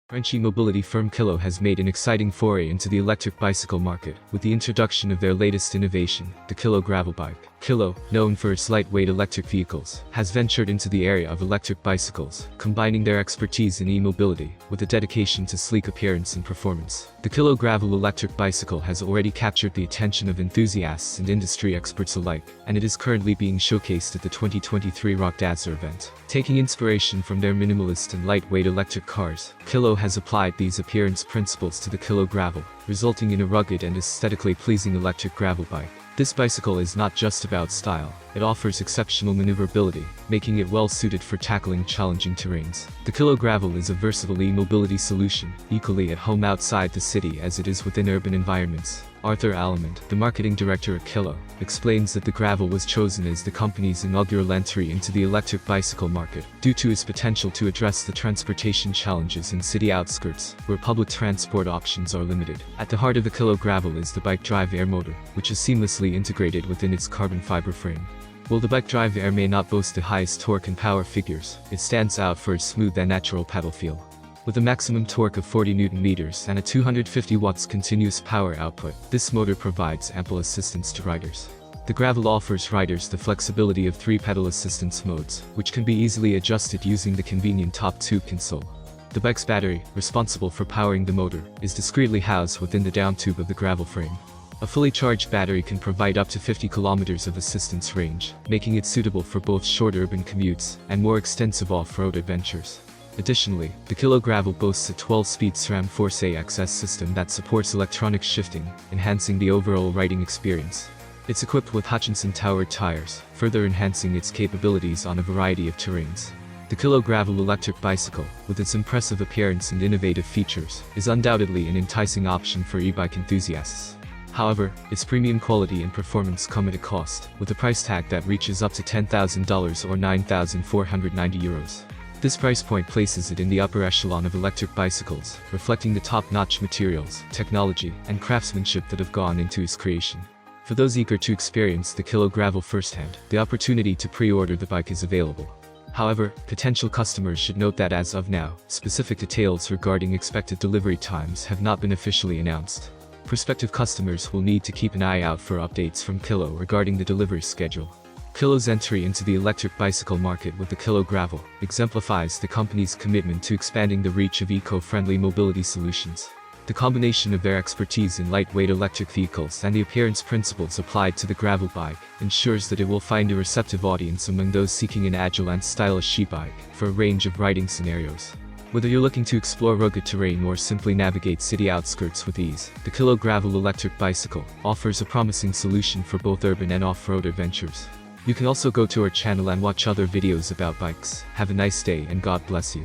French e-mobility firm Kilow has made an exciting foray into the electric bicycle market with the introduction of their latest innovation, the Kilow Gravel bike. Kilow, known for its lightweight electric vehicles, has ventured into the area of electric bicycles, combining their expertise in e-mobility with a dedication to sleek appearance and performance. The Kilow Gravel electric bicycle has already captured the attention of enthusiasts and industry experts alike, and it is currently being showcased at the 2023 Rock Dazzler event. Taking inspiration from their minimalist and lightweight electric cars, Kilow has applied these appearance principles to the Kilow Gravel, resulting in a rugged and aesthetically pleasing electric gravel bike. This bicycle is not just about style, it offers exceptional maneuverability, making it well suited for tackling challenging terrains. The Kilow Gravel is a versatile e-mobility solution, equally at home outside the city as it is within urban environments. Arthur Allemand, the marketing director at Kilow, explains that the Gravel was chosen as the company's inaugural entry into the electric bicycle market, due to its potential to address the transportation challenges in city outskirts, where public transport options are limited. At the heart of the Kilow Gravel is the bike drive air motor, which is seamlessly integrated within its carbon fiber frame. While the bike drive air may not boast the highest torque and power figures, it stands out for its smooth and natural pedal feel. With a maximum torque of 40 Nm and a 250 watts continuous power output, this motor provides ample assistance to riders. The Gravel offers riders the flexibility of 3 pedal assistance modes, which can be easily adjusted using the convenient top tube console. The bike's battery, responsible for powering the motor, is discreetly housed within the down tube of the Gravel frame. A fully charged battery can provide up to 50 kilometers of assistance range, making it suitable for both short urban commutes and more extensive off-road adventures. Additionally, the Kilow Gravel boasts a 12-speed Sram Force AXS system that supports electronic shifting, enhancing the overall riding experience. It's equipped with Hutchinson Touareg tires, further enhancing its capabilities on a variety of terrains. The Kilow Gravel electric bicycle, with its impressive appearance and innovative features, is undoubtedly an enticing option for e-bike enthusiasts. However, its premium quality and performance come at a cost, with a price tag that reaches up to $10,000 or €9,490. This price point places it in the upper echelon of electric bicycles, reflecting the top-notch materials, technology, and craftsmanship that have gone into its creation. For those eager to experience the Kilow Gravel firsthand, the opportunity to pre-order the bike is available. However, potential customers should note that as of now, specific details regarding expected delivery times have not been officially announced. Prospective customers will need to keep an eye out for updates from Kilow regarding the delivery schedule. Kilow's entry into the electric bicycle market with the Kilow Gravel exemplifies the company's commitment to expanding the reach of eco-friendly mobility solutions. The combination of their expertise in lightweight electric vehicles and the appearance principles applied to the gravel bike ensures that it will find a receptive audience among those seeking an agile and stylish e-bike for a range of riding scenarios. Whether you're looking to explore rugged terrain or simply navigate city outskirts with ease, the Kilow Gravel electric bicycle offers a promising solution for both urban and off-road adventures. You can also go to our channel and watch other videos about bikes. Have a nice day and God bless you.